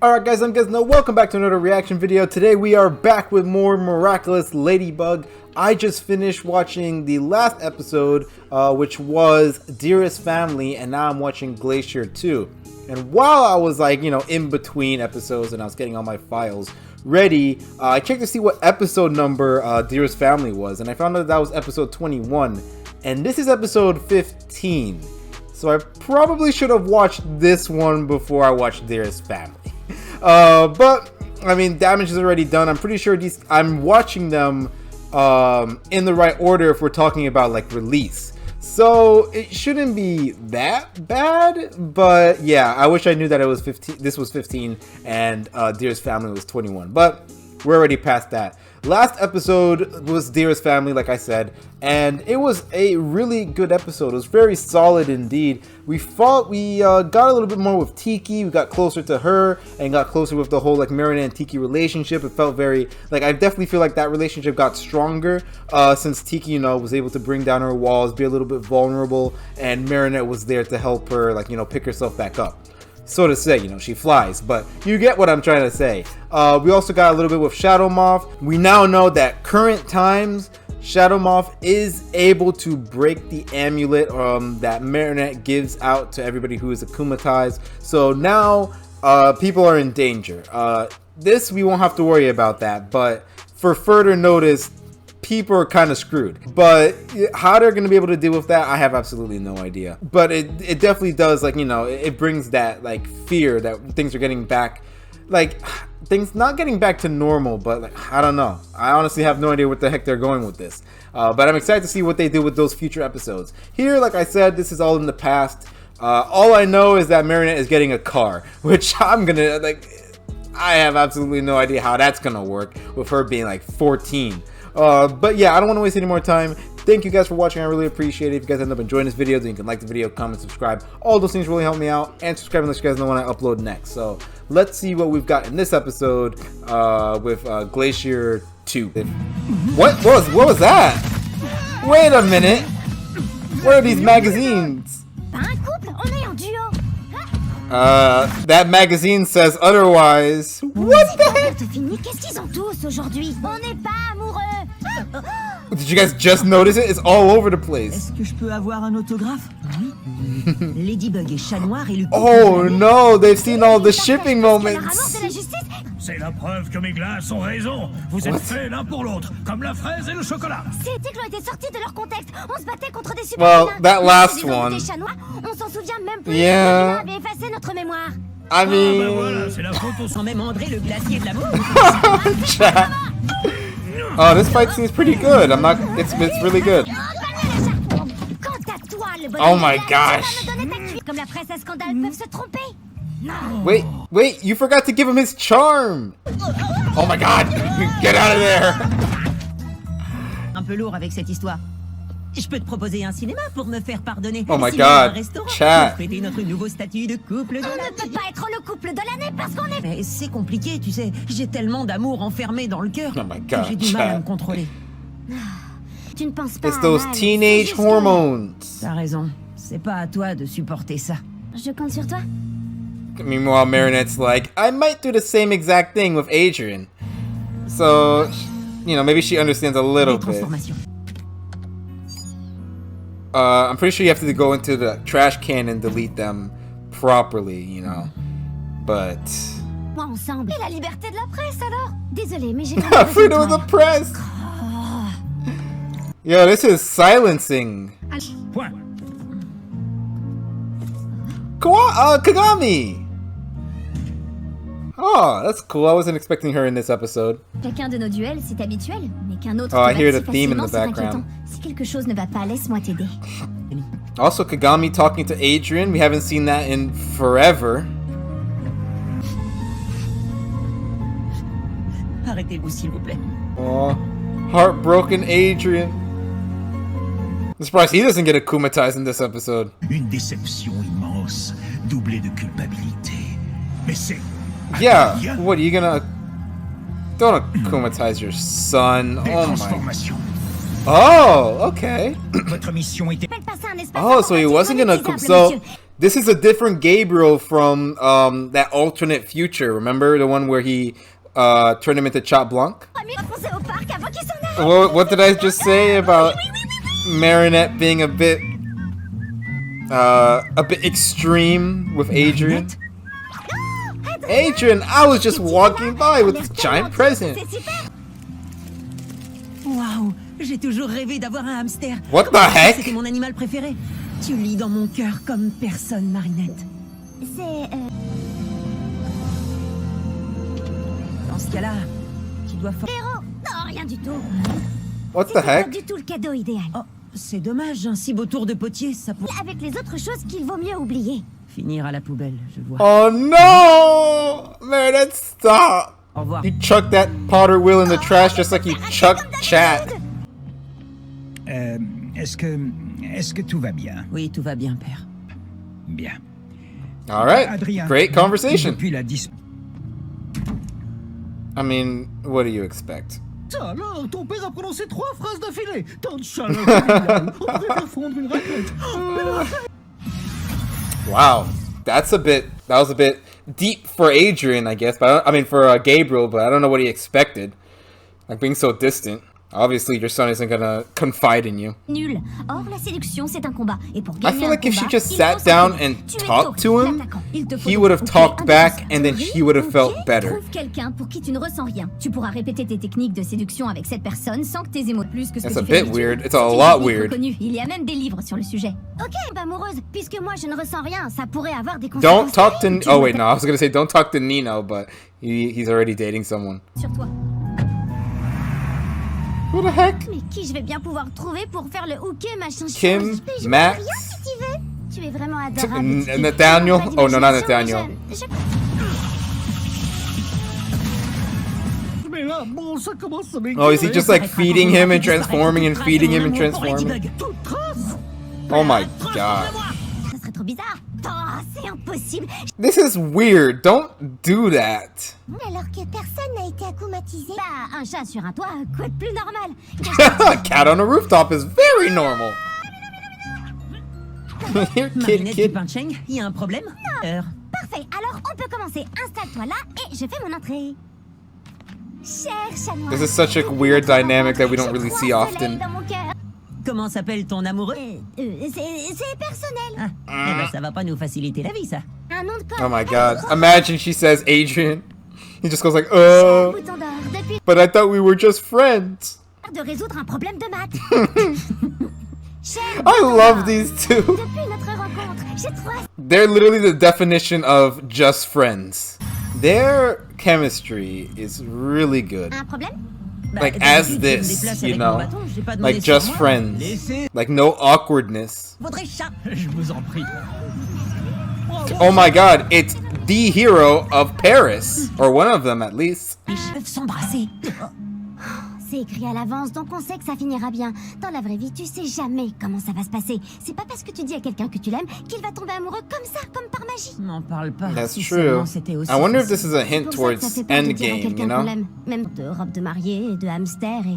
Alright guys, I'm Gizno. Welcome back to another reaction video. Today we are back with more Miraculous Ladybug. I just finished watching the last episode, which was Dearest Family, and now I'm watching Glaciator 2. And while I was in between episodes and I was getting all my files ready, I checked to see what episode number Dearest Family was, and I found out that was episode 21. And this is episode 15. So I probably should have watched this one before I watched Dearest Family. But I mean, damage is already done. I'm pretty sure I'm watching them in the right order if we're talking about like release. So it shouldn't be that bad, but yeah, I wish I knew that it was 15. This was 15 and Dearest Family was 21, but we're already past that. Last episode was Dearest Family, like I said, and it was a really good episode. It was very solid indeed. We got a little bit more with Tiki. We got closer to her and got closer with the whole like Marinette and Tiki relationship. It felt very I definitely feel like that relationship got stronger since Tiki, was able to bring down her walls, be a little bit vulnerable, and Marinette was there to help her pick herself back up. So to say, she flies, but you get what I'm trying to say. We also got a little bit with Shadow Moth. We now know that current times, Shadow Moth is able to break the amulet that Marinette gives out to everybody who is akumatized. So now people are in danger. This, we won't have to worry about that, but for further notice, people are kind of screwed. But how they're going to be able to deal with that, I have absolutely no idea. But it definitely does, it brings that fear that things are getting back, things not getting back to normal, but I don't know. I honestly have no idea what the heck they're going with this. But I'm excited to see what they do with those future episodes. Here, like I said, this is all in the past. All I know is that Marinette is getting a car, which I'm gonna I have absolutely no idea how that's gonna work with her being 14. But yeah, I don't want to waste any more time. Thank you guys for watching. I really appreciate it. If you guys end up enjoying this video, then you can like the video, comment, subscribe. All those things really help me out. And subscribe and let you guys know when I upload next. So let's see what we've got in this episode with Glaciator 2. What was that? Wait a minute. What are these magazines? That magazine says otherwise. What the heck? Did you guys just notice it? It's all over the place. Oh no, they've seen all the shipping moments. C'est la preuve que mes glaces ont raison. Vous êtes faits l'un pour l'autre, comme la fraise et le chocolat. Ces articles ont été sortis de leur contexte. On se battait contre des super. Well, that last one. On s'en souvient même plus. Yeah. Avait effacé notre mémoire. I mean. Ben voilà, c'est la photo sans même André le glacier de l'amour. Oh, this fight seems pretty good. It's really good. Oh my gosh. Comme la presse à scandale peuvent se tromper. Wait, you forgot to give him his charm. Oh my god, get out of there. Un peu lourd avec cette histoire. Je peux te proposer un cinéma pour me faire pardonner. Oh my Sinon, god, un restaurant chat. pour fêter notre nouveau statut de couple de On l'année. ne peut pas être le couple de l'année parce qu'on est... Mais c'est compliqué, tu sais. J'ai tellement d'amour enfermé dans le cœur Oh my que god, j'ai du mal à chat. me contrôler. Tu ne penses pas It's à those mal, teenage c'est juste que- hormones. T'as raison. C'est pas à toi de supporter ça. Je compte sur toi. Meanwhile, Marinette's like, I might do the same exact thing with Adrien. So, maybe she understands a little Les bit. transformations. I'm pretty sure you have to go into the trash can and delete them properly, But... Moi ensemble. Et la liberté de la presse alors. Désolée, mais j'ai... Freedom of the press! Yo, this is silencing. Point. Kagami! Oh, that's cool. I wasn't expecting her in this episode. Chacun de nos duels, c'est habituel, mais qu'un autre Oh, I te hear batte the si theme in the facilement, c'est background. inquiétant. Si quelque chose ne va pas, laisse-moi t'aider. Also, Kagami talking to Adrien. We haven't seen that in forever. Arrêtez-vous, s'il vous plaît. Oh, heartbroken Adrien. I'm surprised he doesn't get akumatized in this episode. Une déception immense, doublée de culpabilité. Mais c'est... Yeah, what, are you gonna... Don't akumatize your son. Des Oh my... transformations. Oh, okay. Votre mission était... Faites passer un espace Oh, so he wasn't gonna... informatisable, So, monsieur. This is a different Gabriel from that alternate future. Remember the one where he turned him into Chat Blanc? What did I just say about Marinette being a bit extreme with Adrien? Adrien, I was just walking by with this giant present. Waouh, j'ai toujours rêvé d'avoir un hamster. What the heck? C'était mon animal préféré. Tu lis dans mon cœur comme personne, Marinette. Dans ce cas-là, tu dois... Héros! Non, rien du tout. What the heck? Pas du tout le cadeau idéal. Oh, c'est dommage, un si beau tour de potier, ça pourrait... Avec les autres choses qu'il vaut mieux oublier. Finir à la poubelle, je vois. Oh no! Marinette, stop! Au revoir. He chucked that Potter wheel in the trash just like he chucked Chat. Est-ce que tout va bien? Oui, tout va bien, père. Bien. All right, Adrien, great conversation. Depuis la I mean, what do you expect? Ça alors, ton père a prononcé 3 phrases d'affilée. Tant de chaleur familiale. On pourrait faire fondre une raclette. Wow, that was a bit deep for Adrien, I guess. But I mean, for Gabriel, but I don't know what he expected. Like being so distant. Obviously, your son isn't gonna confide in you. Nul. Or, la séduction, c'est un combat. Et pour I gagner feel like un if she combat, just il sat faut down s'entraîner. and Tu es talked to tôt, him, l'attaquant. Il te faut he donc would have trouver talked un back adversaire. and then Oui, he would have ok. felt better. Trouve quelqu'un pour qui tu ne ressens rien. Tu pourras répéter tes techniques de séduction avec cette personne sans que tes émotions plus que ce That's que a tu fais bit d'habitude. weird. It's a C'est une lot technique weird. reconnue. Il y a même des livres sur le sujet. Ok, amoureuse, puisque moi je ne ressens rien, ça pourrait avoir des conséquences. Don't talk to... terribles. Tu Oh wait, m'appelles no, I was gonna say don't talk to Nino, but he's already dating someone. sur toi. Who the heck? Mais qui je vais bien pouvoir trouver pour faire le hooker, machin Kim, chose. Je Max. peux rien si tu veux. Tu es vraiment adorable. Nathaniel? Tu n'as pas Oh, no, not d'imagination, Nathaniel. mais Mais là, bon, ça commence à Oh, is he just like feeding him and transforming and feeding him and transforming? toute trace. Oh my god. ça serait trop bizarre. Oh, c'est impossible. This is weird. Don't do that. Alors que personne n'a été akumatisé. Bah, un chat sur un toit, quoi de plus normal? A cat on a rooftop is very normal. Here, Marinette du kid. Pincheng, il y a un problème? Parfait, alors on peut commencer. Installe-toi là et je fais mon entrée. Cher chat noir. This is such a weird dynamic that we don't really see often. Dans mon cœur. Comment s'appelle ton amoureux? C'est personnel. Ah, eh ben ça va pas nous faciliter la vie, ça. Un nom de code. Oh my god. Imagine she says Adrien. He just goes like, Bouton d'or. Depuis but I thought we were just friends. de résoudre un problème de maths. Cher I bouton love d'or. these two. Depuis notre rencontre, j'ai trois. They're literally the definition of just friends. Their chemistry is really good. Un problème? Like Bah, as d'habitude, je me this, déplace you avec mon know? bâton, j'ai pas demandé Like sur just moi. friends. Laissez. Like no awkwardness. Vaudrait chat. Je vous en prie. Oh my god, it's the hero of Paris. Or one of them at least. Ils peuvent s'embrasser. C'est écrit à l'avance, donc on sait que ça finira bien. Dans la vraie vie, tu sais jamais comment ça va se passer. C'est pas parce que tu dis à quelqu'un que tu l'aimes qu'il va tomber amoureux comme ça, comme par magie. N'en parle pas. That's Si true. seulement c'était aussi I wonder if facile. this is a C'est hint pour ça que towards ça fait peur de dire à Endgame, quelqu'un you qu'on know? l'aime. Même de robe de mariée, de hamster et...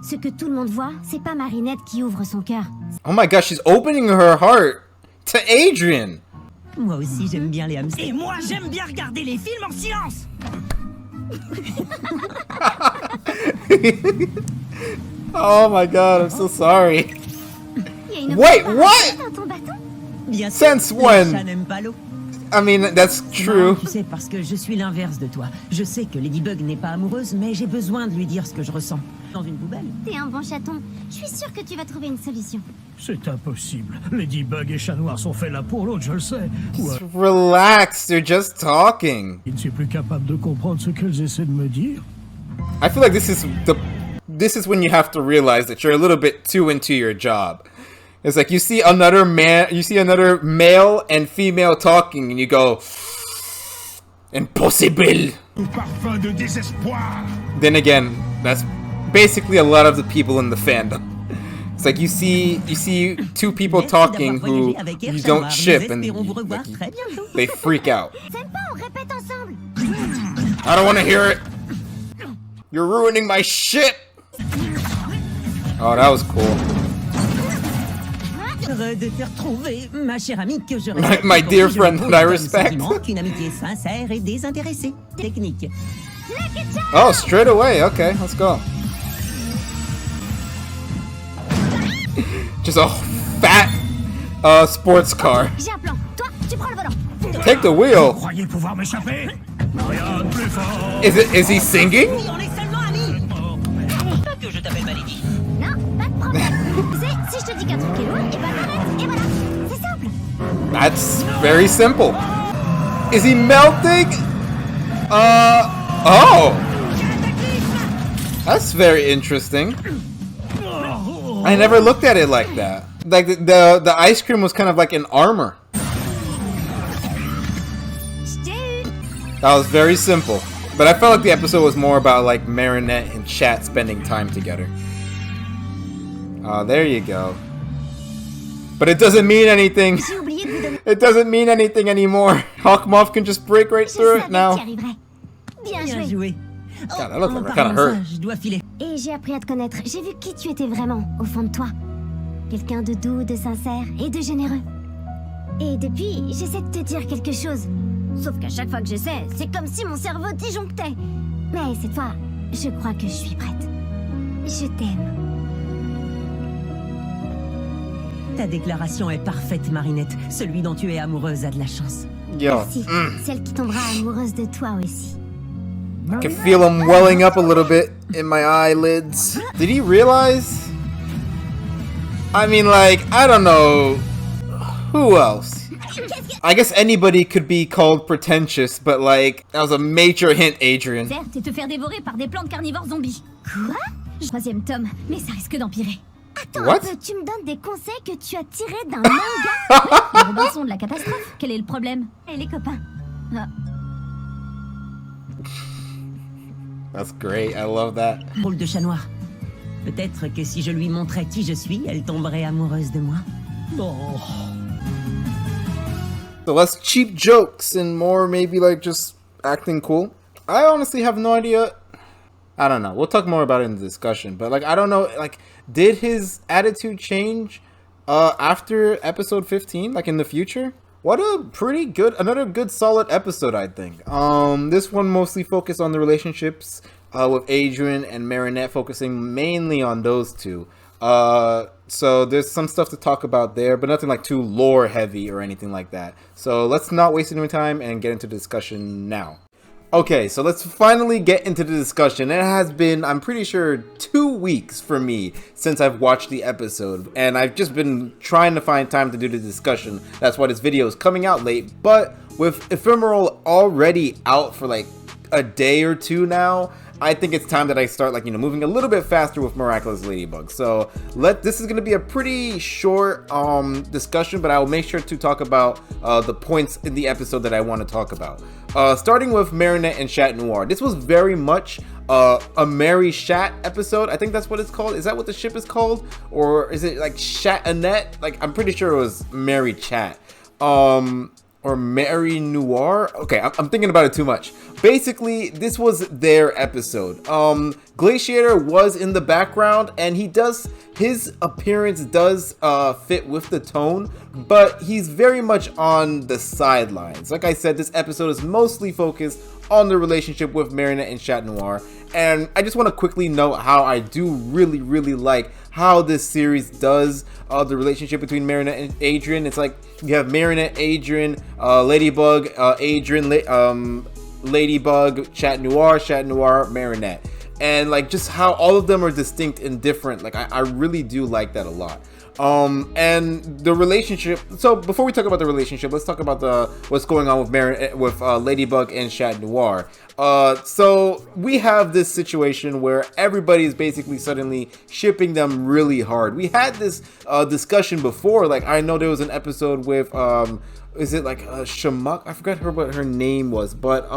Ce que tout le monde voit, c'est pas Marinette qui ouvre son cœur. Oh my gosh, she's opening her heart to Adrien. Moi aussi, j'aime bien les hamsters. Et moi, j'aime bien regarder les films en silence. Oh my god, I'm so sorry. Il y a une Wait, petite what? dans ton bâton? Bien sûr, Since les when? chats n'aiment pas l'eau. I mean, that's Non, true. tu sais, parce que je suis l'inverse de toi. Je sais que Ladybug n'est pas amoureuse, mais j'ai besoin de lui dire ce que je ressens. Dans une poubelle. T'es un bon chaton. Je suis sûre que tu vas trouver une solution. C'est impossible. Ladybug et Chat Noir sont faits l'un pour l'autre, je le sais. Ou Relax, they're just talking. il ne suis plus capable de comprendre ce qu'elles essaient de me dire. I feel like this is when you have to realize that you're a little bit too into your job. It's like you see another male and female talking and you go, impossible. Parfum de désespoir. Then again, that's basically a lot of the people in the fandom. It's like you see two people Merci talking d'avoir who voyagé avec Air you Chat don't Noir. ship Nous and espérons vous revoir like, très bientôt. they freak out. T'aimes pas, on répète ensemble. I don't want to hear it. You're ruining my shit. Oh, that was cool. Heureux de te retrouver, ma chère amie que je My dear friend that I respect. Qu'une amitié sincère et désintéressée. Technique. Oh, straight away. Okay, let's go. Just a fat sports car. J'ai un plan. Toi, tu prends le volant. Take the wheel. Croyez pouvoir m'échapper? Rien de plus fort. Is he singing? Oui, on est seulement amis. Pas que je t'appelle Malady. Non, pas de problème. Tu sais, si je te dis qu'un truc est lourd, et ben t'arrêtes. Et voilà. C'est simple. That's very simple. Is he melting? Oh. That's very interesting. I never looked at it like that. Like the ice cream was kind of like an armor. That was very simple. But I felt like the episode was more about like Marinette and Chat spending time together. Oh, there you go. But it doesn't mean anything. J'ai oublié de vous donner. It doesn't mean anything anymore. Hawkmoth can just break right Je through savais it now. que tu y arriverais. Bien Bien joué. joué. God, that looks en like parlant kinda de hurt. ça, je dois filer. Et j'ai appris à te connaître. J'ai vu qui tu étais vraiment, au fond de toi. Quelqu'un de doux, de sincère et de généreux. Et depuis, j'essaie de te dire quelque chose. Sauf qu'à chaque fois que j'essaie, c'est comme si mon cerveau disjonctait. Mais cette fois, je crois que je suis prête. Je t'aime. Ta déclaration est parfaite, Marinette. Celui dont tu es amoureuse a de la chance. Yo, Merci. Celle qui tombera amoureuse de toi aussi. I can feel him welling up a little bit in my eyelids. Did he realize? I mean, like, I don't know. Who else? I guess anybody could be called pretentious, but like, that was a major hint, Adrien. Certes, et te faire dévorer par des plantes carnivores zombies. Quoi? Troisième tome, mais ça risque d'empirer. Attends What? un peu, tu me donnes des conseils que tu as tirés d'un manga? Oui, les Robinson de la catastrophe. Quel est le problème? Et les copains? Ah. That's great, I love that. Rôle de chat noir. Peut-être que si je lui montrais qui je suis, elle tomberait amoureuse de moi. Oh. So less cheap jokes and more maybe like just acting cool. I honestly have no idea. I don't know. We'll talk more about it in the discussion. But like, I don't know. Like, did his attitude change after episode 15? Like in the future? What a pretty good, another good solid episode, I think. This one mostly focused on the relationships with Adrien and Marinette, focusing mainly on those two. So there's some stuff to talk about there, but nothing like too lore heavy or anything like that. So let's not waste any time and get into the discussion now. Okay, so let's finally get into the discussion. It has been, I'm pretty sure, 2 weeks for me since I've watched the episode, and I've just been trying to find time to do the discussion. That's why this video is coming out late, but with Ephemeral already out for like a day or two now, I think it's time that I start, like, you know, moving a little bit faster with Miraculous Ladybug. So this is going to be a pretty short discussion, but I will make sure to talk about the points in the episode that I want to talk about. Starting with Marinette and Chat Noir. This was very much a Marichat episode. I think that's what it's called. Is that what the ship is called? Or is it like Chat-Annette? Like, I'm pretty sure it was Marichat. Or Mary Noir? Okay, I'm thinking about it too much. Basically, this was their episode. Glaciator was in the background, and his appearance does fit with the tone, but he's very much on the sidelines. Like I said, this episode is mostly focused on the relationship with Marinette and Chat Noir, and I just want to quickly note how I do really, really like how this series does the relationship between Marinette and Adrien. It's like you have Marinette, Adrien, Ladybug, Adrien, Ladybug, Chat Noir, Marinette. And like just how all of them are distinct and different. Like I really do like that a lot. And the relationship. So before we talk about the relationship, let's talk about what's going on with Ladybug and Chat Noir. So we have this situation where everybody is basically suddenly shipping them really hard. We had this discussion before. Like I know there was an episode with is it like Shamak? I forgot what her name was, but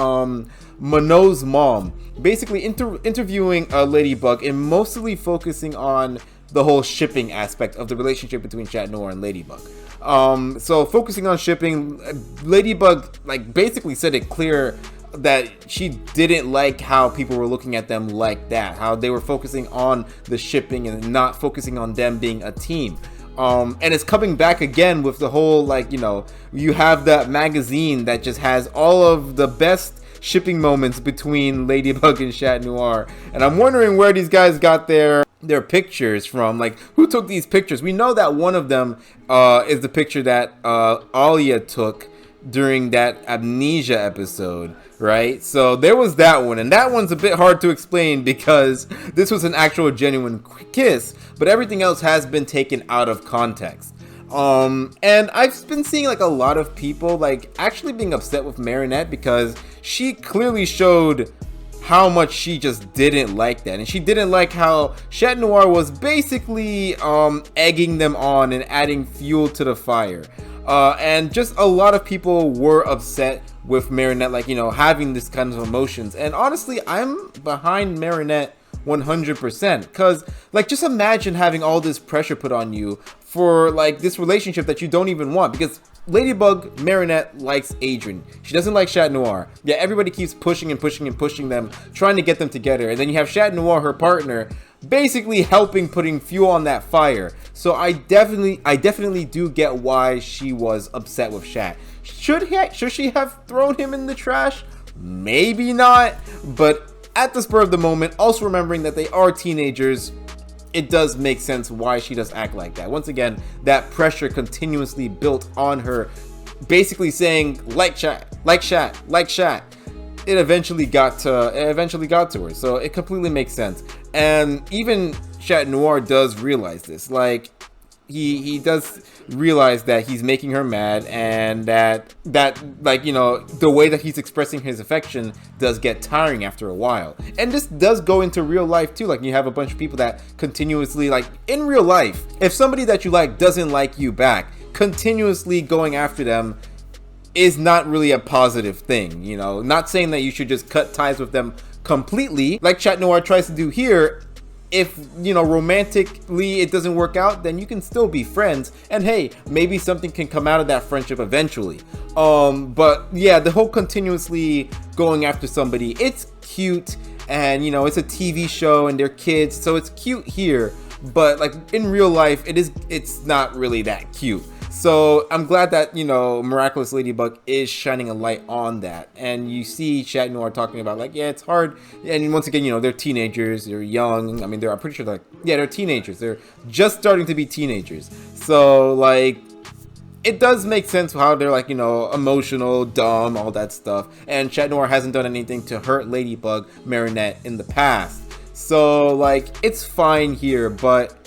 Mano's mom basically interviewing Ladybug and mostly focusing on the whole shipping aspect of the relationship between Chat Noir and Ladybug. So focusing on shipping, Ladybug like basically said it clear that she didn't like how people were looking at them like that, how they were focusing on the shipping and not focusing on them being a team. And it's coming back again with the whole, like, you know, you have that magazine that just has all of the best shipping moments between Ladybug and Chat Noir. And I'm wondering where these guys got their pictures from. Like, who took these pictures? We know that one of them is the picture that Alia took during that amnesia episode, right? So there was that one, and that one's a bit hard to explain because this was an actual genuine kiss, but everything else has been taken out of context. And I've been seeing like a lot of people like actually being upset with Marinette because she clearly showed how much she just didn't like that, and she didn't like how Chat Noir was basically egging them on and adding fuel to the fire. And just a lot of people were upset with Marinette, like, you know, having this kind of emotions. And honestly, I'm behind Marinette 100%, because like, just imagine having all this pressure put on you for like this relationship that you don't even want, because Ladybug, Marinette likes Adrien. She doesn't like Chat Noir. Yeah, everybody keeps pushing and pushing and pushing them, trying to get them together. And then you have Chat Noir, her partner, basically helping putting fuel on that fire. So I definitely do get why she was upset with Chat. Should she have thrown him in the trash? Maybe not. But at the spur of the moment, also remembering that they are teenagers, it does make sense why she does act like that. Once again, that pressure continuously built on her, basically saying like Chat, like Chat, like Chat. It eventually got to her, so it completely makes sense. And even Chat Noir does realize this. Like, he does realize that he's making her mad, and that like, you know, the way that he's expressing his affection does get tiring after a while. And this does go into real life too. Like, you have a bunch of people that continuously, like in real life, if somebody that you like doesn't like you back, continuously going after them is not really a positive thing, you know. Not saying that you should just cut ties with them completely, like Chat Noir tries to do here. If, you know, romantically it doesn't work out, then you can still be friends, and hey, maybe something can come out of that friendship eventually. But yeah, the whole continuously going after somebody, it's cute, and you know, it's a TV show and they're kids, so it's cute here, but like in real life, it's not really that cute. So I'm glad that, you know, Miraculous Ladybug is shining a light on that. And you see Chat Noir talking about like, yeah, it's hard. And once again, you know, they're teenagers, they're young. I mean, I'm pretty sure they're teenagers. They're just starting to be teenagers. So like, it does make sense how they're like, you know, emotional, dumb, all that stuff. And Chat Noir hasn't done anything to hurt Ladybug, Marinette in the past. So like, it's fine here, but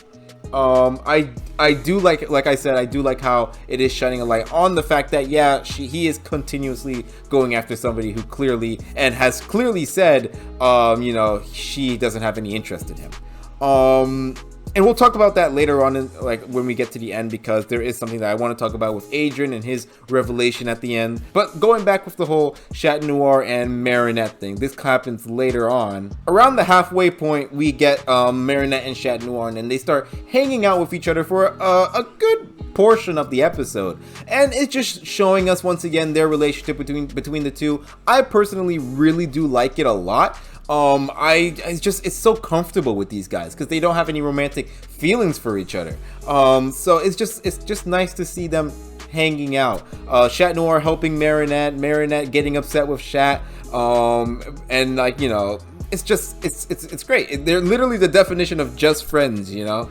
I do like I said, I do like how it is shining a light on the fact that, yeah, he is continuously going after somebody who clearly, and has clearly said, you know, she doesn't have any interest in him. And we'll talk about that later on, like when we get to the end, because there is something that I want to talk about with Adrien and his revelation at the end. But going back with the whole Chat Noir and Marinette thing, this happens later on. Around the halfway point, we get Marinette and Chat Noir, and they start hanging out with each other for a good portion of the episode, and it's just showing us once again their relationship between the two. I personally really do like it a lot. It's so comfortable with these guys because they don't have any romantic feelings for each other. So it's just nice to see them hanging out. Chat Noir helping Marinette getting upset with Chat, and like, you know, it's great. They're literally the definition of just friends, you know.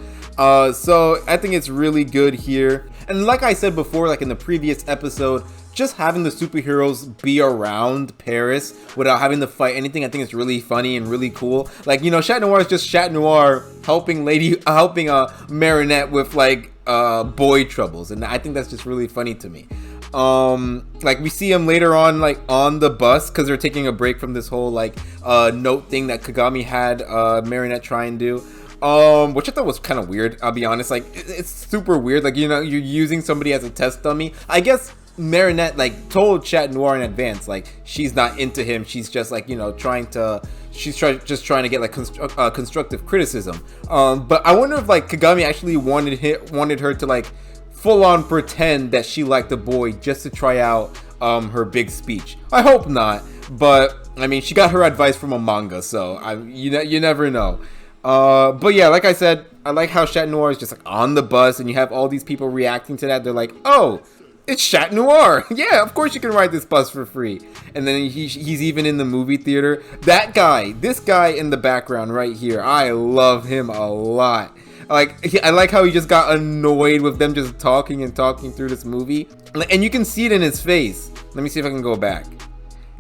So I think it's really good here. And like I said before, like in the previous episode, just having the superheroes be around Paris without having to fight anything, I think it's really funny and really cool. Like, you know, Chat Noir is just Chat Noir helping Marinette with like boy troubles, and I think that's just really funny to me. Like we see him later on, like on the bus, because they're taking a break from this whole like note thing that Kagami had Marinette try and do. Which I thought was kind of weird, I'll be honest. Like, it's super weird. Like, you know, you're using somebody as a test dummy. I guess Marinette like told Chat Noir in advance, like she's not into him. She's just like, you know, just trying to get like constructive criticism. But I wonder if like Kagami actually wanted her to like full on pretend that she liked the boy just to try out her big speech. I hope not, but I mean, she got her advice from a manga, so you never know. But yeah, like I said, I like how Chat Noir is just like on the bus and you have all these people reacting to that. They're like, oh, it's Chat Noir. Yeah, of course you can ride this bus for free. And then he's even in the movie theater. That guy, this guy in the background right here, I love him a lot. Like, I like how he just got annoyed with them just talking and talking through this movie. And you can see it in his face. Let me see if I can go back.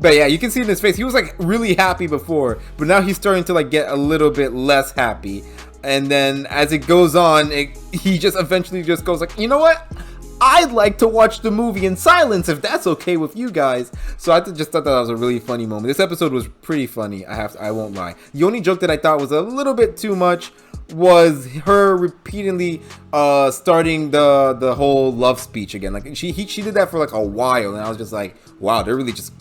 But yeah, you can see it in his face. He was like really happy before, but now he's starting to like get a little bit less happy. And then as it goes on, he just eventually just goes like, you know what? I'd like to watch the movie in silence if that's okay with you guys. So I just thought that was a really funny moment. This episode was pretty funny. I won't lie. The only joke that I thought was a little bit too much was her repeatedly starting the whole love speech again. Like she did that for like a while, and I was just like, wow, they're really just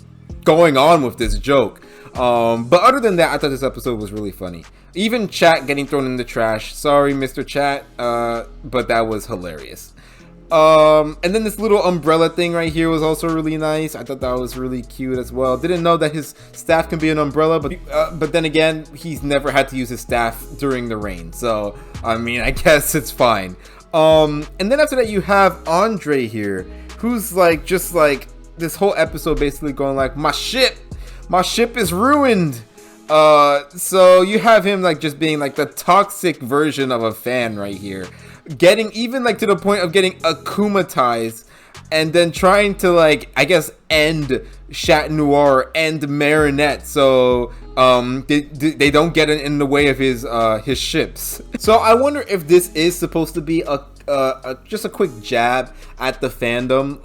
going on with this joke. But other than that, I thought this episode was really funny. Even Chat getting thrown in the trash. Sorry, Mr. Chat, but that was hilarious. And then this little umbrella thing right here was also really nice. I thought that was really cute as well. Didn't know that his staff can be an umbrella, but then again, he's never had to use his staff during the rain. So, I mean, I guess it's fine. And then after that, you have Andre here, who's like, just like this whole episode basically going like, my ship is ruined. So you have him like just being like the toxic version of a fan right here. Getting even like to the point of getting akumatized and then trying to like, I guess, end Chat Noir and Marinette so they don't get in the way of his ships. So I wonder if this is supposed to be just a quick jab at the fandom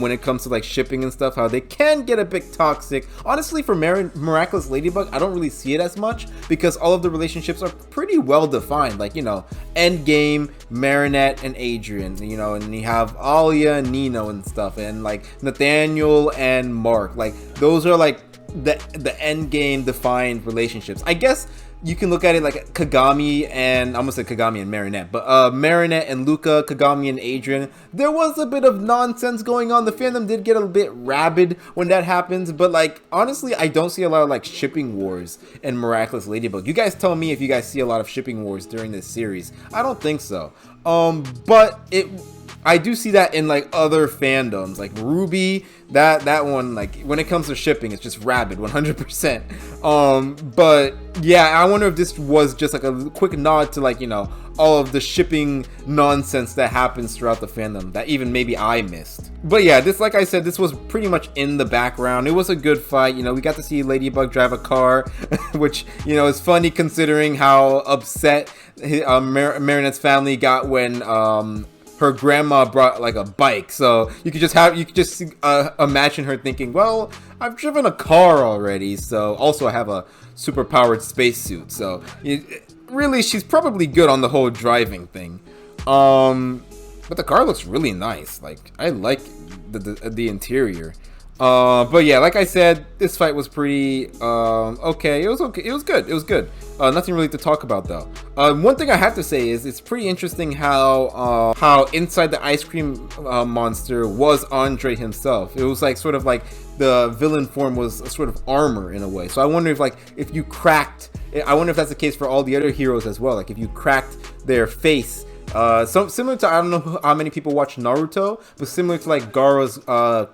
when it comes to like shipping and stuff, how they can get a bit toxic. Honestly, for Miraculous Ladybug, I don't really see it as much because all of the relationships are pretty well defined. Like, you know, Endgame, Marinette and Adrien, you know, and you have Alia and Nino and stuff, and like Nathaniel and Mark. Like, those are like the end game defined relationships. I guess you can look at it like Kagami and, I almost said Kagami and Marinette, but Marinette and Luca, Kagami and Adrien. There was a bit of nonsense going on. The fandom did get a bit rabid when that happens, but like, honestly, I don't see a lot of like shipping wars in Miraculous Ladybug. You guys tell me if you guys see a lot of shipping wars during this series. I don't think so. But I do see that in like other fandoms, like Ruby, that one, like when it comes to shipping, it's just rabid 100%. But yeah, I wonder if this was just like a quick nod to like, you know, all of the shipping nonsense that happens throughout the fandom that even maybe I missed. But yeah, this, like I said, this was pretty much in the background. It was a good fight. You know, we got to see Ladybug drive a car, which, you know, is funny considering how upset Marinette's family got when her grandma brought like a bike. So you could just imagine her thinking, well, I've driven a car already, so also I have a super powered spacesuit, so really she's probably good on the whole driving thing. But the car looks really nice. Like, I like the interior. But yeah, like I said, this fight was pretty okay. It was okay. It was good. It was good. Nothing really to talk about though. One thing I have to say is it's pretty interesting how inside the ice cream monster was Andre himself. It was like sort of like the villain form was a sort of armor in a way. So I wonder if you cracked. I wonder if that's the case for all the other heroes as well. Like if you cracked their face. So similar to, I don't know how many people watch Naruto, but similar to like Gaara's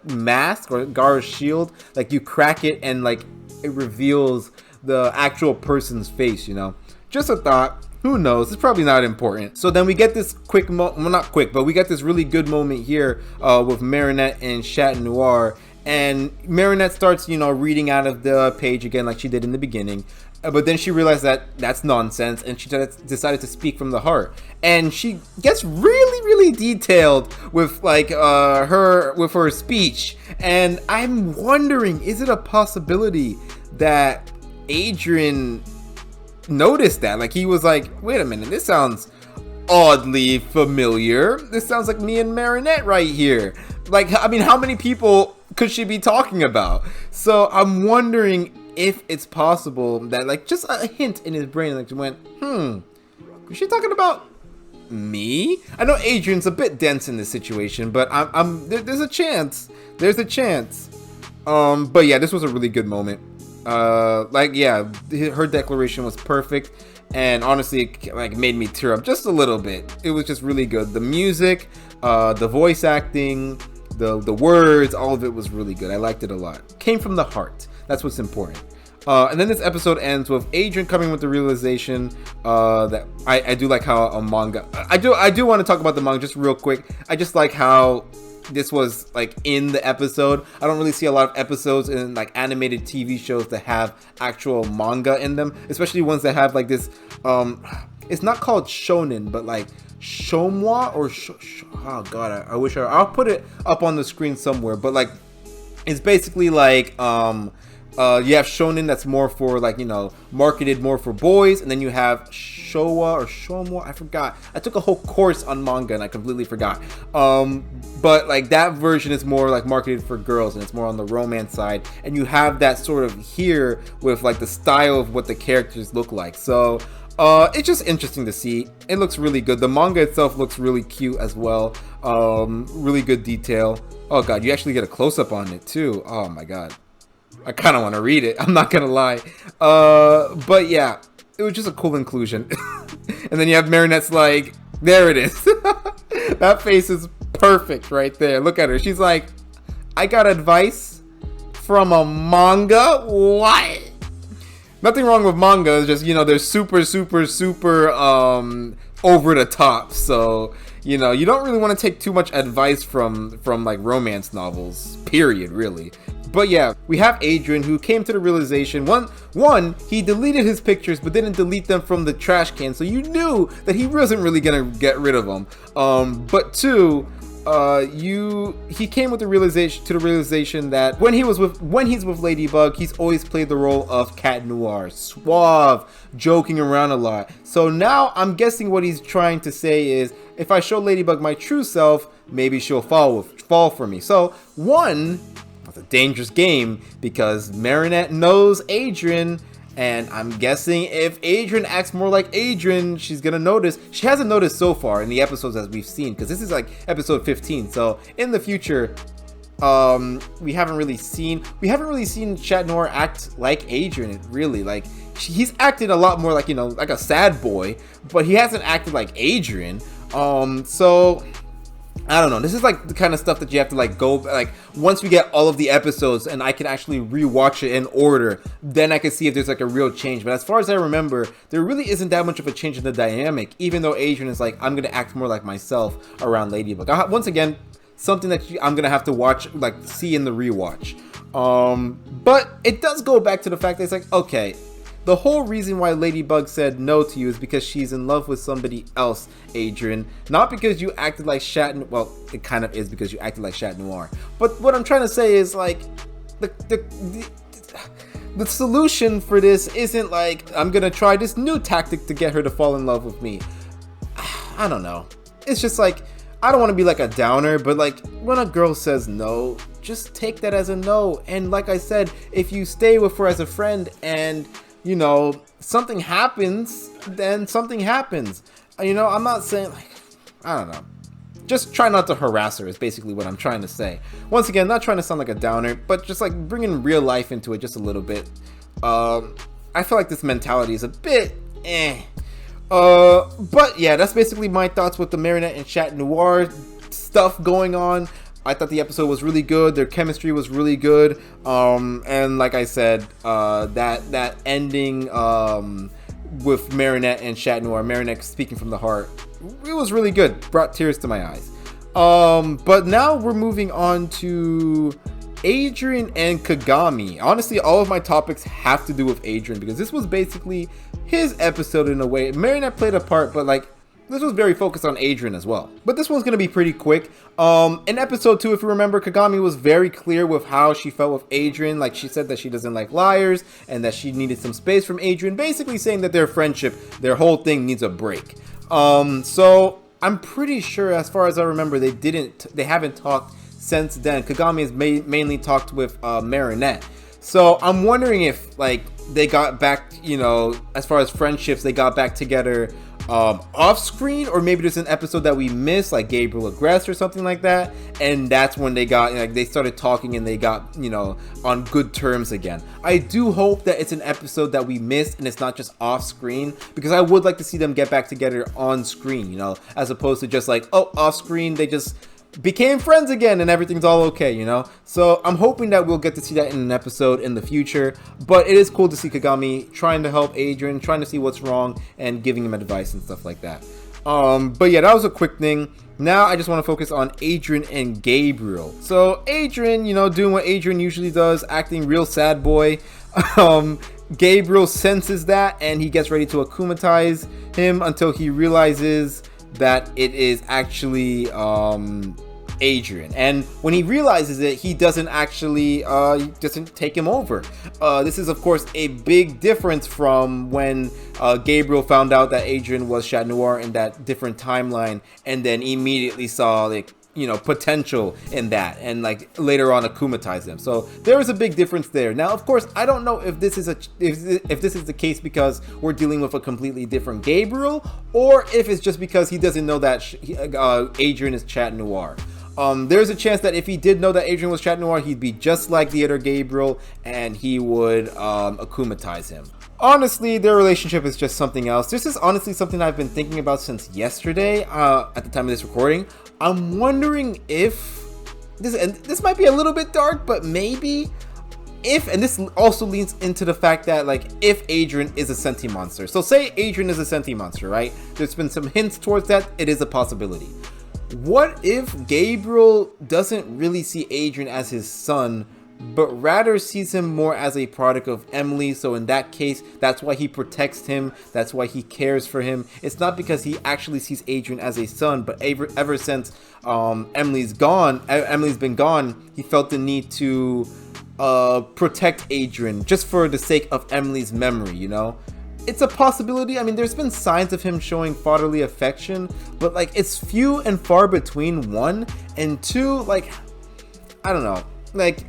mask or Gaara's shield, like you crack it and like it reveals the actual person's face, you know. Just a thought. Who knows? It's probably not important. So then we get this quick well, not quick, but we get this really good moment here with Marinette and Chat Noir. And Marinette starts, you know, reading out of the page again like she did in the beginning. But then she realized that that's nonsense, and she decided to speak from the heart. And she gets really detailed with like her speech. And I'm wondering, is it a possibility that Adrien noticed that? Like he was like, wait a minute, this sounds oddly familiar. This sounds like me and Marinette right here. Like, I mean, how many people could she be talking about? So I'm wondering if it's possible that like just a hint in his brain like went, is she talking about me? I know Adrian's a bit dense in this situation, but there's a chance. But yeah, this was a really good moment. Like, yeah, her declaration was perfect, and honestly, it like made me tear up just a little bit. It was just really good. The music, the voice acting, the words, all of it was really good. I liked it a lot. Came from the heart. That's what's important. And then this episode ends with Adrien coming with the realization that I do like how a manga. I do want to talk about the manga just real quick. I just like how this was like in the episode. I don't really see a lot of episodes in like animated TV shows that have actual manga in them, especially ones that have like this. It's not called shonen, but like shomwa or oh god, I wish I'll put it up on the screen somewhere. But like, it's basically like you have shonen that's more for like, you know, marketed more for boys, and then you have showa or shomwa. I forgot. I took a whole course on manga and I completely forgot. But like that version is more like marketed for girls and it's more on the romance side. And you have that sort of here with like the style of what the characters look like. So it's just interesting to see. It looks really good. The manga itself looks really cute as well. Really good detail. Oh god, you actually get a close-up on it too. Oh my god. I kind of want to read it. I'm not going to lie. But yeah, it was just a cool inclusion. And then you have Marinette's like, there it is. That face is perfect right there. Look at her. She's like, I got advice from a manga? What? Nothing wrong with manga. It's just, you know, they're super over the top. So, you know, you don't really want to take too much advice from like romance novels, period, really. But yeah, we have Adrien, who came to the realization, one, he deleted his pictures but didn't delete them from the trash can, so you knew that he wasn't really gonna get rid of them. But two, he came with the realization that when he's with Ladybug, he's always played the role of Cat Noir, suave, joking around a lot. So now I'm guessing what he's trying to say is, if I show Ladybug my true self, maybe she'll fall for me. So one, it's a dangerous game because Marinette knows Adrien, and I'm guessing if Adrien acts more like Adrien, she's gonna notice. She hasn't noticed so far in the episodes as we've seen, because this is like episode 15. So in the future, we haven't really seen Chat Noir act like Adrien. Really, like he's acted a lot more like, you know, like a sad boy, but he hasn't acted like Adrien. So I don't know. This is like the kind of stuff that you have to like go like once we get all of the episodes and I can actually rewatch it in order, then I can see if there's like a real change. But as far as I remember, there really isn't that much of a change in the dynamic, even though Adrien is like, I'm gonna act more like myself around Ladybug. Once again, something that I'm gonna have to watch, like see in the rewatch. But it does go back to the fact that it's like, okay, the whole reason why Ladybug said no to you is because she's in love with somebody else, Adrien. Not because you acted like Chat Noir. Well, it kind of is because you acted like Chat Noir. But what I'm trying to say is like, the solution for this isn't like, I'm gonna try this new tactic to get her to fall in love with me. I don't know. It's just like, I don't want to be like a downer, but like when a girl says no, just take that as a no. And like I said, if you stay with her as a friend and, you know, something happens, then something happens. You know, I'm not saying like, I don't know. Just try not to harass her is basically what I'm trying to say. Once again, not trying to sound like a downer, but just like bringing real life into it just a little bit. I feel like this mentality is a bit but yeah, that's basically my thoughts with the Marinette and Chat Noir stuff going on. I thought the episode was really good. Their chemistry was really good. And like I said, that ending with Marinette and Chat Noir, Marinette speaking from the heart, it was really good. Brought tears to my eyes. But now we're moving on to Adrien and Kagami. Honestly, all of my topics have to do with Adrien because this was basically his episode in a way. Marinette played a part, but like, this was very focused on Adrien as well. But this one's going to be pretty quick. In episode 2, if you remember, Kagami was very clear with how she felt with Adrien. Like, she said that she doesn't like liars and that she needed some space from Adrien. Basically saying that their friendship, their whole thing needs a break. So I'm pretty sure, as far as I remember, they haven't talked since then. Kagami has mainly talked with Marinette. So I'm wondering if, like, they got back, you know, as far as friendships, they got back together off screen, or maybe there's an episode that we missed, like Gabriel Agreste or something like that, and that's when they got, like, they started talking and they got, you know, on good terms again. I do hope that it's an episode that we missed and it's not just off screen, because I would like to see them get back together on screen, you know, as opposed to just like, oh, off screen they just became friends again and everything's all okay, you know. So I'm hoping that we'll get to see that in an episode in the future, but it is cool to see Kagami trying to help Adrien, trying to see what's wrong and giving him advice and stuff like that. But yeah, that was a quick thing. Now I just want to focus on Adrien and Gabriel. So Adrien, you know, doing what Adrien usually does, acting real sad boy. Gabriel senses that and he gets ready to akumatize him until he realizes that it is actually Adrien, and when he realizes it, he doesn't actually he doesn't take him over. This is of course a big difference from when Gabriel found out that Adrien was Chat Noir in that different timeline, and then immediately saw, like, you know, potential in that, and like later on akumatize them. So there is a big difference there. Now, of course, I don't know if this is if this is the case because we're dealing with a completely different Gabriel, or if it's just because he doesn't know that Adrien is Chat Noir. There's a chance that if he did know that Adrien was Chat Noir, he'd be just like the other Gabriel and he would akumatize him. Honestly, their relationship is just something else. This is honestly something I've been thinking about since yesterday, at the time of this recording. I'm wondering if this might be a little bit dark, but maybe if, and this also leans into the fact that, like, if Adrien is a sentient monster. So say Adrien is a sentient monster, right? There's been some hints towards that. It is a possibility. What if Gabriel doesn't really see Adrien as his son, but rather sees him more as a product of Emily? So in that case, that's why he protects him, that's why he cares for him. It's not because he actually sees Adrien as a son, but ever since Emily's been gone, he felt the need to protect Adrien just for the sake of Emily's memory, you know? It's a possibility. I mean, there's been signs of him showing fatherly affection, but like, it's few and far between, one, and two, like, I don't know. Like,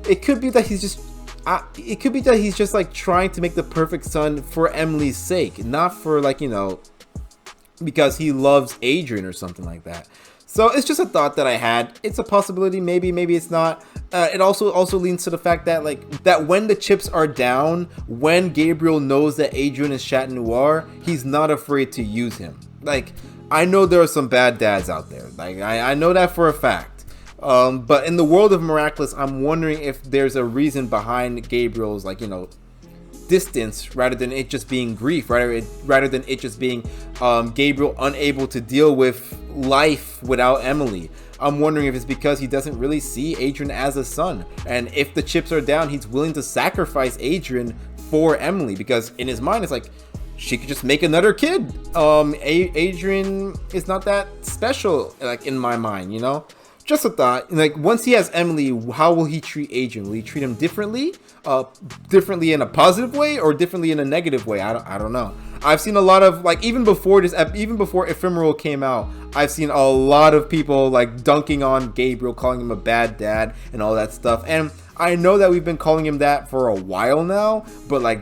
it could be that he's just like trying to make the perfect son for Emily's sake, not for, like, you know, because he loves Adrien or something like that. So it's just a thought that I had. It's a possibility, maybe it's not. It also leans to the fact that, like, that when the chips are down, when Gabriel knows that Adrien is Chat Noir, he's not afraid to use him. Like, I know there are some bad dads out there. Like, I know that for a fact. But in the world of Miraculous, I'm wondering if there's a reason behind Gabriel's, like, you know, distance, rather than it just being grief, rather than it just being Gabriel unable to deal with life without Emily. I'm wondering if it's because he doesn't really see Adrien as a son, and if the chips are down, he's willing to sacrifice Adrien for Emily, because in his mind it's like, she could just make another kid. Adrien is not that special, like, in my mind, you know. Just a thought. Like, once he has Emily, how will he treat Adrien? Will he treat him differently? Differently in a positive way, or differently in a negative way? I don't know. I've seen a lot of, like, even before Ephemeral came out, I've seen a lot of people, like, dunking on Gabriel, calling him a bad dad and all that stuff. And I know that we've been calling him that for a while now, but like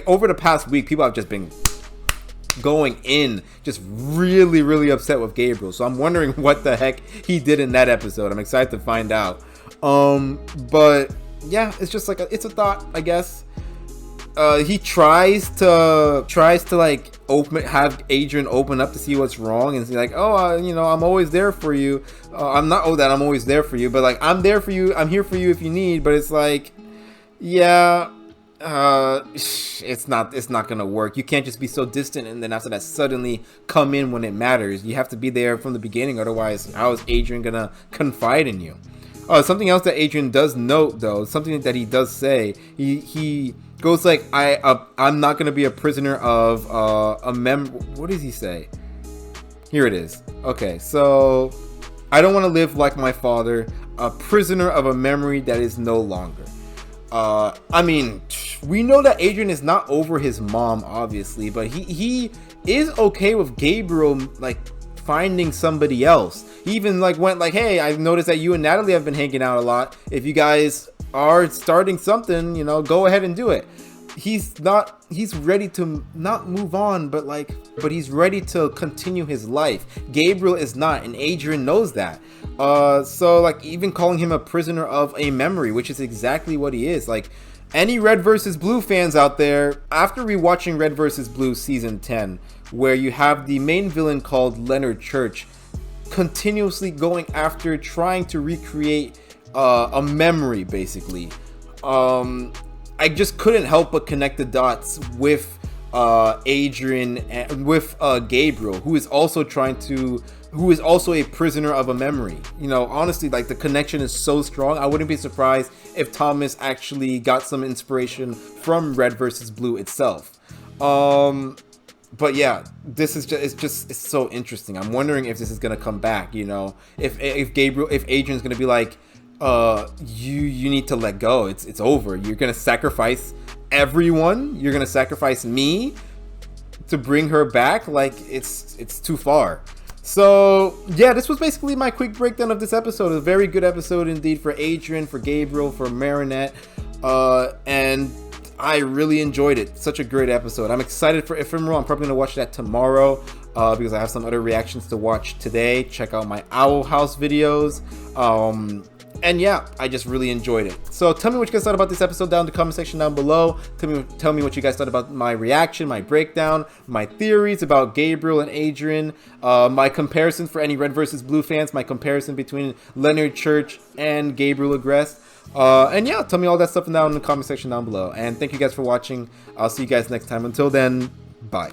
over the past week, people have just been going in, just really upset with Gabriel. So I'm wondering what the heck he did in that episode. I'm excited to find out. But yeah, it's just like it's a thought, I guess. He tries to like have Adrien open up to see what's wrong, and he's like, you know, I'm always there for you. I'm always there for you, but like, I'm there for you. I'm here for you if you need. But it's like, yeah, it's not gonna work. You can't just be so distant and then after that suddenly come in when it matters. You have to be there from the beginning, otherwise how is Adrien gonna confide in you? Something else that Adrien does note, though, something that he does say, he goes like, I'm not gonna be a prisoner of what does he say? Here it is. Okay, so I don't want to live like my father, a prisoner of a memory that is no longer. I mean, we know that Adrien is not over his mom, obviously, but he is okay with Gabriel, like, finding somebody else. He even like went like, hey, I've noticed that you and Natalie have been hanging out a lot. If you guys are starting something, you know, go ahead and do it. he's ready to not move on, but he's ready to continue his life. Gabriel is not, and Adrien knows that. So like even calling him a prisoner of a memory, which is exactly what he is. Like any Red vs. Blue fans out there, after rewatching Red vs. Blue season 10, where you have the main villain called Leonard Church continuously going after trying to recreate a memory, basically. I just couldn't help but connect the dots with Adrien and with Gabriel, who is also a prisoner of a memory. You know, honestly, like the connection is so strong. I wouldn't be surprised if Thomas actually got some inspiration from Red vs. Blue itself. But yeah, this is it's so interesting. I'm wondering if this is gonna come back. You know, if Adrien's gonna be like, you need to let go. It's over. You're gonna sacrifice everyone. You're gonna sacrifice me to bring her back. Like it's too far. So yeah, this was basically my quick breakdown of this episode. A very good episode indeed for Adrien, for Gabriel, for Marinette, and I really enjoyed it. Such a great episode. I'm excited for Ephemeral. I'm probably gonna watch that tomorrow because I have some other reactions to watch today. Check out my Owl House videos. And yeah, I just really enjoyed it. So tell me what you guys thought about this episode down in the comment section down below. Tell me what you guys thought about my reaction, my breakdown, my theories about Gabriel and Adrien, my comparison for any Red vs. Blue fans, my comparison between Leonard Church and Gabriel Agreste. And yeah, tell me all that stuff down in the comment section down below. And thank you guys for watching. I'll see you guys next time. Until then, bye.